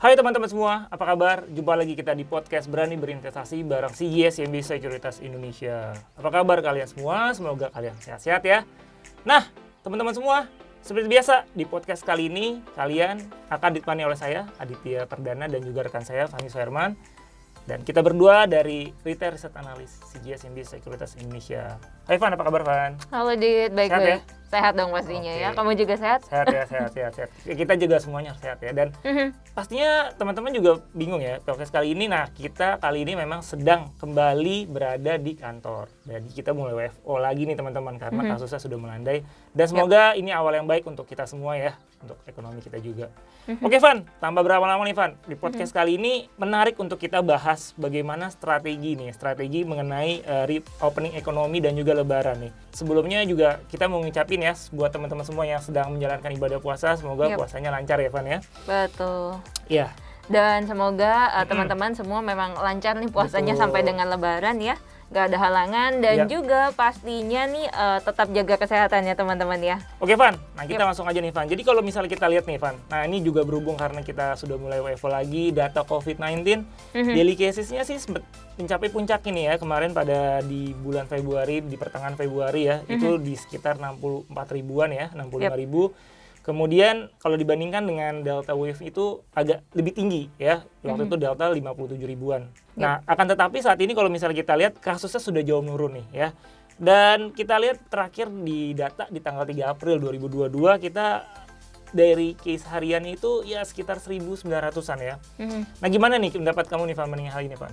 Hai teman-teman semua, apa kabar? Jumpa lagi kita di podcast Berani Berinvestasi bareng CGS Sekuritas Indonesia. Apa kabar kalian semua? Semoga kalian sehat-sehat ya. Nah, teman-teman semua, seperti biasa di podcast kali ini kalian akan ditemani oleh saya, Aditya Perdana, dan juga rekan saya, Fahmi Soerman. Dan kita berdua dari Retail Research Analyst CGS Sekuritas Indonesia. Hai Van, apa kabar Van? Halo Dit, baik-baik. Ya? Sehat dong pastinya ya. Kamu juga sehat? Sehat ya, sehat. Ya, kita juga semuanya sehat ya. Dan pastinya teman-teman juga bingung ya, podcast kali ini. Nah, kita kali ini memang sedang kembali berada di kantor. Jadi kita mulai WFO lagi nih teman-teman, karena kasusnya sudah melandai. Dan semoga ini awal yang baik untuk kita semua ya, untuk ekonomi kita juga. Oke Van, tambah berapa lama nih Van? Di podcast kali ini menarik untuk kita bahas bagaimana strategi mengenai reopening ekonomi dan juga lebaran nih. Sebelumnya juga kita mau ngucapin ya buat teman-teman semua yang sedang menjalankan ibadah puasa, semoga puasanya lancar ya Van ya. Betul. Iya. Dan semoga teman-teman semua memang lancar nih puasanya sampai dengan lebaran ya. Gak ada halangan dan juga pastinya nih tetap jaga kesehatan ya teman-teman ya. Oke Van, nah kita langsung aja nih Van. Jadi kalau misalnya kita lihat nih Van, nah ini juga berhubung karena kita sudah mulai WFO lagi, data COVID-19, daily casesnya sih mencapai puncak ini ya kemarin pada di bulan Februari, di pertengahan Februari ya, itu di sekitar 64 ribuan ya, 65 ribu. Kemudian kalau dibandingkan dengan Delta Wave itu agak lebih tinggi ya, waktu itu Delta 57 ribuan. Nah, akan tetapi saat ini kalau misalnya kita lihat kasusnya sudah jauh menurun nih ya. Dan kita lihat terakhir di data di tanggal 3 April 2022 kita dari case harian itu ya sekitar 1.900-an ya. Nah gimana nih pendapat kamu nih Van mengenai hal ini Van?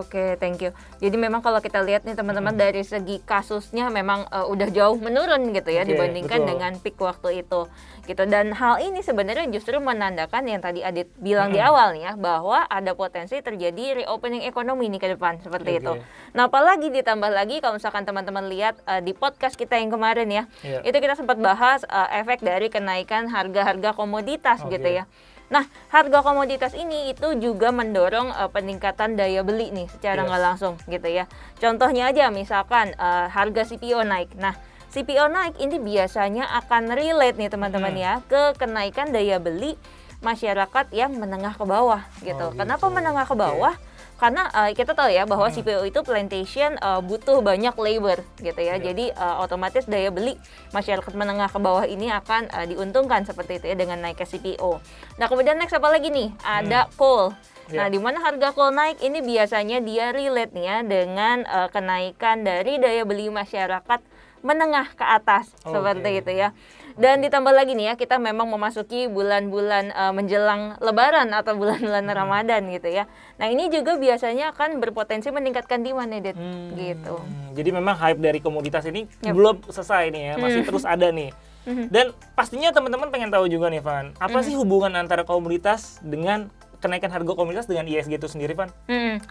Oke, thank you. Jadi memang kalau kita lihat nih teman-teman dari segi kasusnya memang udah jauh menurun gitu ya dibandingkan dengan peak waktu itu gitu. Dan hal ini sebenarnya justru menandakan yang tadi Adit bilang di awal nih ya, bahwa ada potensi terjadi reopening ekonomi nih ke depan seperti itu. Nah apalagi ditambah lagi kalau misalkan teman-teman lihat di podcast kita yang kemarin ya, itu kita sempat bahas efek dari kenaikan harga-harga komoditas gitu ya. Nah, harga komoditas ini itu juga mendorong peningkatan daya beli nih secara nggak langsung gitu ya. Contohnya aja misalkan harga CPO naik. Nah, CPO naik ini biasanya akan relate nih teman-teman ya ke kenaikan daya beli masyarakat yang menengah ke bawah gitu. Kenapa menengah ke bawah? Karena kita tahu ya bahwa CPO itu plantation butuh banyak labor gitu ya. Jadi otomatis daya beli masyarakat menengah ke bawah ini akan diuntungkan seperti itu ya dengan naiknya CPO. Nah kemudian next apa lagi nih? Ada coal. Nah di mana harga coal naik ini biasanya dia relate nih ya dengan kenaikan dari daya beli masyarakat menengah ke atas seperti itu ya. Dan ditambah lagi nih ya, kita memang memasuki bulan-bulan menjelang lebaran atau bulan-bulan Ramadan gitu ya. Nah ini juga biasanya akan berpotensi meningkatkan demand ya, gitu. Jadi memang hype dari komoditas ini belum selesai nih ya, masih terus ada nih. Dan pastinya teman-teman pengen tahu juga nih Van, apa sih hubungan antara komoditas dengan kenaikan harga komoditas dengan IHSG itu sendiri, Van?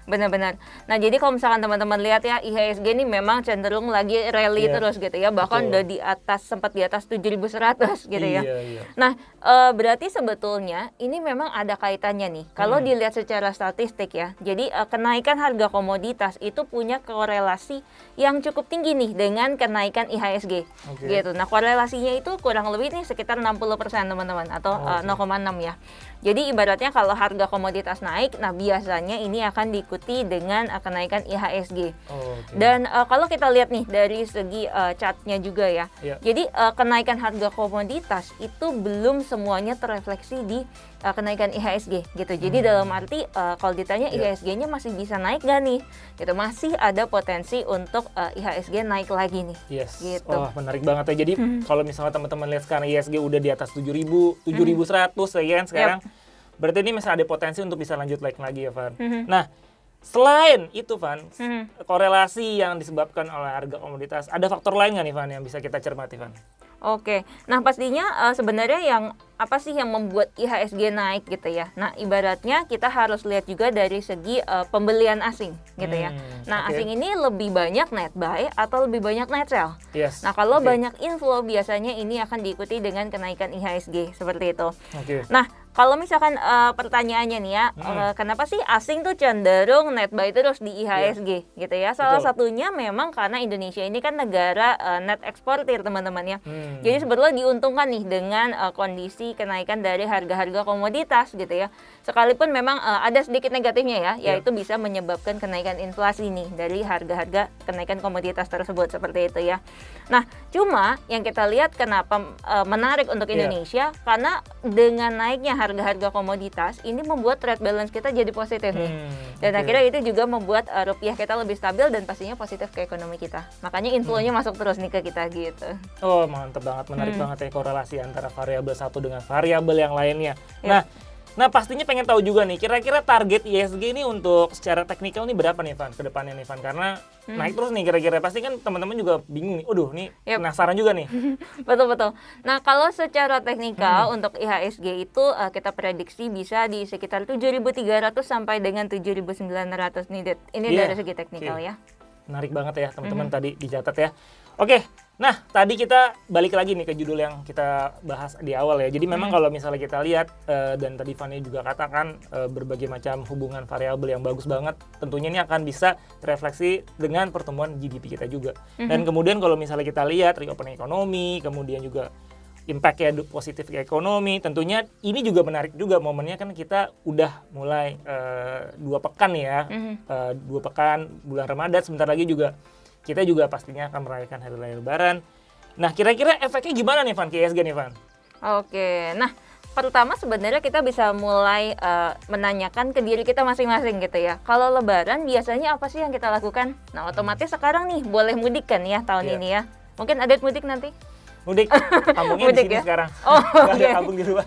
Benar-benar. Nah, jadi kalau misalkan teman-teman lihat ya, IHSG ini memang cenderung lagi rally terus gitu ya, bahkan udah di atas, sempat di atas 7.100 gitu ya. Nah, berarti sebetulnya ini memang ada kaitannya nih. Kalau dilihat secara statistik ya, jadi kenaikan harga komoditas itu punya korelasi yang cukup tinggi nih dengan kenaikan IHSG gitu. Nah, korelasinya itu kurang lebih nih sekitar 60% teman-teman, atau 0,6 ya. Jadi ibaratnya kalau harga komoditas naik, nah biasanya ini akan diikuti dengan kenaikan IHSG. Dan kalau kita lihat nih dari segi chartnya juga ya, jadi kenaikan harga komoditas itu belum semuanya terrefleksi di kenaikan IHSG gitu. Jadi dalam arti kalau ditanya IHSG-nya masih bisa naik gak nih? Gitu, masih ada potensi untuk IHSG naik lagi nih. Gitu. Wah menarik banget ya. Jadi kalau misalnya teman-teman lihat sekarang IHSG udah di atas 7.000, 7.100 ya kan sekarang. Berarti ini masih ada potensi untuk bisa lanjut naik lagi ya Van. Nah selain itu Van, korelasi yang disebabkan oleh harga komoditas, ada faktor lain nggak nih Van yang bisa kita cermati Van? Oke, nah pastinya sebenarnya yang apa sih yang membuat IHSG naik gitu ya. Nah ibaratnya kita harus lihat juga dari segi pembelian asing gitu ya. Nah asing ini lebih banyak net buy atau lebih banyak net sell. Nah kalau banyak inflow biasanya ini akan diikuti dengan kenaikan IHSG seperti itu. Nah kalau misalkan pertanyaannya nih ya, kenapa sih asing tuh cenderung net buy terus di IHSG gitu ya? Salah satunya memang karena Indonesia ini kan negara net eksportir teman-teman ya. Jadi sebetulnya diuntungkan nih dengan kondisi kenaikan dari harga-harga komoditas gitu ya. Sekalipun memang ada sedikit negatifnya ya, yaitu bisa menyebabkan kenaikan inflasi nih dari harga-harga kenaikan komoditas tersebut seperti itu ya. Nah, cuma yang kita lihat kenapa menarik untuk Indonesia karena dengan naiknya harga-harga komoditas ini membuat trade balance kita jadi positif nih. Dan akhirnya itu juga membuat rupiah kita lebih stabil dan pastinya positif ke ekonomi kita. Makanya inflow-nya masuk terus nih ke kita gitu. Oh, mantap banget, menarik banget ya korelasi antara variabel satu dengan variabel yang lainnya. Nah, pastinya pengen tahu juga nih, kira-kira target IHSG ini untuk secara teknikal nih berapa nih Van, ke depannya nih Van? Karena naik terus nih kira-kira, pasti kan teman-teman juga bingung nih, nih penasaran juga nih. Betul. Nah, kalau secara teknikal untuk IHSG itu kita prediksi bisa di sekitar 7.300 sampai dengan 7.900 nih, ini dari segi teknikal ya. Menarik banget ya teman-teman, tadi dicatat ya. Oke, nah tadi kita balik lagi nih ke judul yang kita bahas di awal ya. Jadi memang kalau misalnya kita lihat dan tadi Fanny juga katakan berbagai macam hubungan variabel yang bagus banget, tentunya ini akan bisa terefleksi dengan pertumbuhan GDP kita juga. Dan kemudian kalau misalnya kita lihat reopening ekonomi, kemudian juga impact-nya positif ke ekonomi, tentunya ini juga menarik juga momennya kan kita udah mulai 2 pekan ya, 2 pekan bulan Ramadan, sebentar lagi juga kita juga pastinya akan merayakan Hari Raya Lebaran. Nah, kira-kira efeknya gimana nih Van, ke IHSG nih Van? Oke, nah pertama sebenarnya kita bisa mulai menanyakan ke diri kita masing-masing gitu ya. Kalau Lebaran biasanya apa sih yang kita lakukan? Nah, otomatis sekarang nih boleh mudik kan ya tahun ini ya. Mungkin ada mudik nanti? Mudik, kampungnya di sini ya? Sekarang. Nggak ada kampung di luar.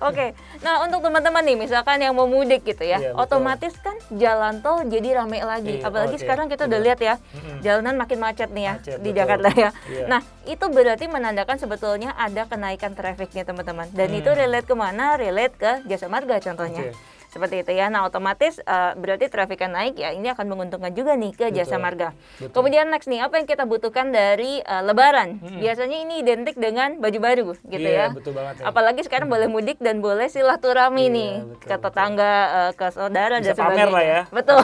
Oke. Nah, untuk teman-teman nih misalkan yang mau mudik gitu ya, otomatis kan jalan tol jadi rame lagi. Apalagi sekarang kita udah lihat ya, jalanan makin macet nih ya di Jakarta ya. Nah, itu berarti menandakan sebetulnya ada kenaikan trafficnya teman-teman. Dan itu relate kemana? Relate ke Jasa Marga contohnya. Seperti itu ya. Nah, otomatis berarti trafiknya naik ya, ini akan menguntungkan juga nih ke Jasa Marga. Kemudian next nih, apa yang kita butuhkan dari Lebaran? Biasanya ini identik dengan baju baru gitu ya. Betul banget ya. Apalagi sekarang boleh mudik dan boleh silaturahmi nih ke tetangga, ke saudara dan sebagainya. Pamer lah ya. Betul.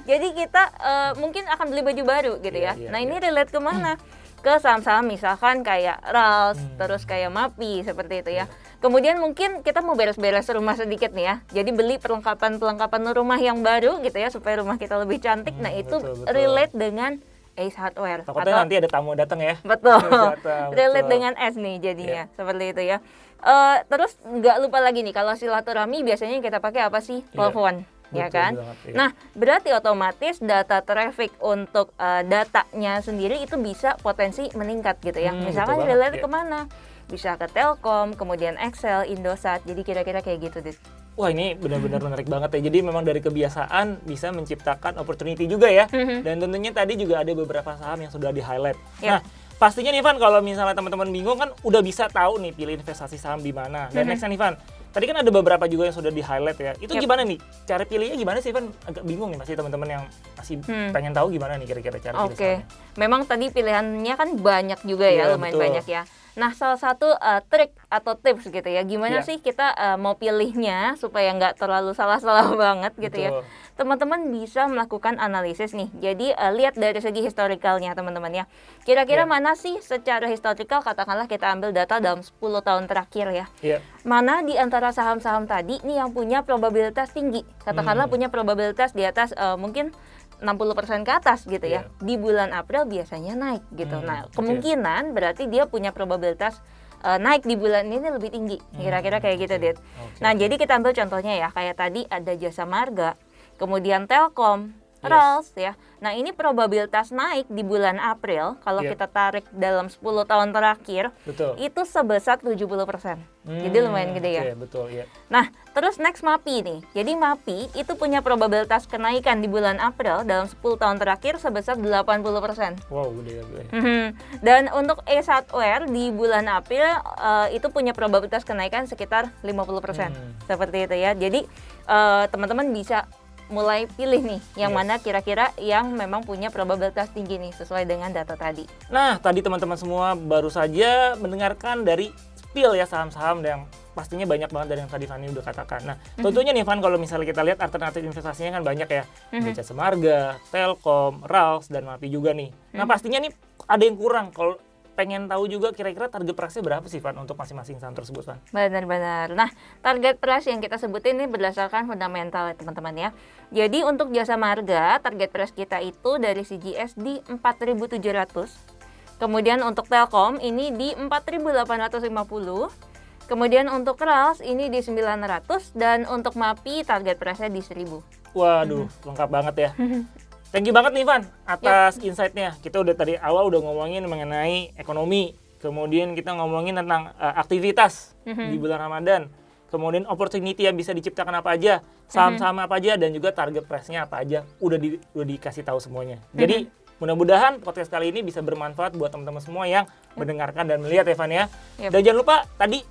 Jadi kita mungkin akan beli baju baru gitu ya. Nah, ini relate kemana? Ke saham-saham misalkan kayak RALS, terus kayak MAPI seperti itu ya. Kemudian mungkin kita mau beres-beres rumah sedikit nih ya. Jadi beli perlengkapan rumah yang baru gitu ya supaya rumah kita lebih cantik. Nah, itu relate dengan Ace Hardware. Takutnya nanti ada tamu datang ya. Betul. Relate dengan Ace nih jadinya. Seperti itu ya. Terus nggak lupa lagi nih kalau silaturahmi biasanya kita pakai apa sih? Telepon. Ya kan? Nah, berarti otomatis data traffic untuk datanya sendiri itu bisa potensi meningkat gitu ya. Misalkan relate kemana? Bisa ke Telkom, kemudian Excel, Indosat. Jadi kira-kira kayak gitu, Dit. Wah, ini benar-benar menarik banget ya. Jadi memang dari kebiasaan bisa menciptakan opportunity juga ya. Dan tentunya tadi juga ada beberapa saham yang sudah di-highlight. Nah, pastinya nih Van, kalau misalnya teman-teman bingung kan udah bisa tahu nih pilih investasi saham di mana. Dan next nih Van, tadi kan ada beberapa juga yang sudah di-highlight ya. Itu gimana nih? Cara pilihnya gimana sih Van? Agak bingung nih masih teman-teman yang masih pengen tahu gimana nih kira-kira cara pilih sahamnya. Memang tadi pilihannya kan banyak juga ya, lumayan banyak ya. Nah, salah satu trik atau tips gitu ya, gimana sih kita mau pilihnya supaya nggak terlalu salah-salah banget gitu ya. Teman-teman bisa melakukan analisis nih. Jadi lihat dari segi historicalnya teman-teman ya. Kira-kira mana sih secara historical, katakanlah kita ambil data dalam 10 tahun terakhir ya. Mana di antara saham-saham tadi nih yang punya probabilitas tinggi. Katakanlah punya probabilitas di atas mungkin 60% ke atas gitu ya. Di bulan April biasanya naik gitu. Nah, kemungkinan berarti dia punya probabilitas naik di bulan ini lebih tinggi. Kira-kira kayak gitu, Dit. Nah, jadi kita ambil contohnya ya, kayak tadi ada Jasa Marga, kemudian Telkom, RALS ya. Nah, ini probabilitas naik di bulan April kalau kita tarik dalam 10 tahun terakhir itu sebesar 70%. Jadi lumayan gede ya. Nah, terus next MAPI nih. Jadi MAPI itu punya probabilitas kenaikan di bulan April dalam 10 tahun terakhir sebesar 80%. Wow, gede. Dan untuk Ace Hardware di bulan April itu punya probabilitas kenaikan sekitar 50%. Seperti itu ya. Jadi teman-teman bisa mulai pilih nih yang mana kira-kira yang memang punya probabilitas tinggi nih sesuai dengan data tadi. Nah, tadi teman-teman semua baru saja mendengarkan dari spill ya saham-saham yang pastinya banyak banget dari yang tadi Fanny udah katakan. Nah, tentunya nih Van, kalau misalnya kita lihat alternatif investasinya kan banyak ya. Jasa Marga, Telkom, Rals, dan Mapi juga nih. Nah, pastinya nih ada yang kurang. Kalau pengen tahu juga kira-kira target price-nya berapa sih Van untuk masing-masing saham tersebut, Van? Benar-benar. Nah, target price yang kita sebutin ini berdasarkan fundamental ya teman-teman ya. Jadi untuk Jasa Marga, target price kita itu dari CGS di 4.700. Kemudian untuk Telkom ini di 4.850. Kemudian untuk Rals ini di 900 dan untuk Mapi target price-nya di 1.000. Waduh, lengkap banget ya. Thank you banget nih Van atas insight-nya. Kita udah tadi awal udah ngomongin mengenai ekonomi, kemudian kita ngomongin tentang aktivitas di bulan Ramadan, kemudian opportunity yang bisa diciptakan apa aja, saham-saham apa aja, dan juga target price-nya apa aja. Udah dikasih tahu semuanya. Jadi mudah-mudahan podcast kali ini bisa bermanfaat buat teman-teman semua yang mendengarkan dan melihat ya Van ya. Dan jangan lupa tadi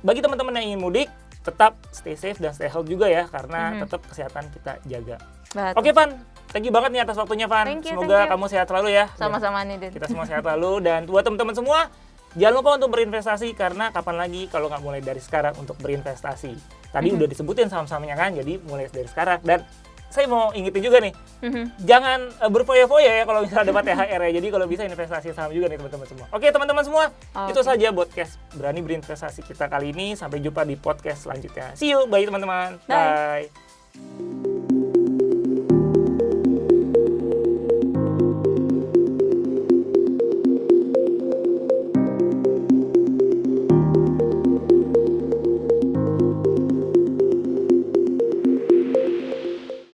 bagi teman-teman yang ingin mudik tetap stay safe dan stay healthy juga ya, karena tetap kesehatan kita jaga. Oke Van, thank you banget nih atas waktunya Van. Semoga kamu sehat selalu ya. Sama-sama nih Din. Kita semua sehat selalu, dan buat teman-teman semua jangan lupa untuk berinvestasi, karena kapan lagi kalau nggak mulai dari sekarang untuk berinvestasi. Tadi udah disebutin saham-sahamnya kan, jadi mulai dari sekarang. Dan saya mau ingetin juga nih, jangan berfoya-foya ya kalau misalnya dapat THR ya. Jadi kalau bisa investasi saham juga nih teman-teman semua. Oke teman-teman semua, itu saja podcast Berani Berinvestasi kita kali ini. Sampai jumpa di podcast selanjutnya. See you, bye teman-teman. Bye.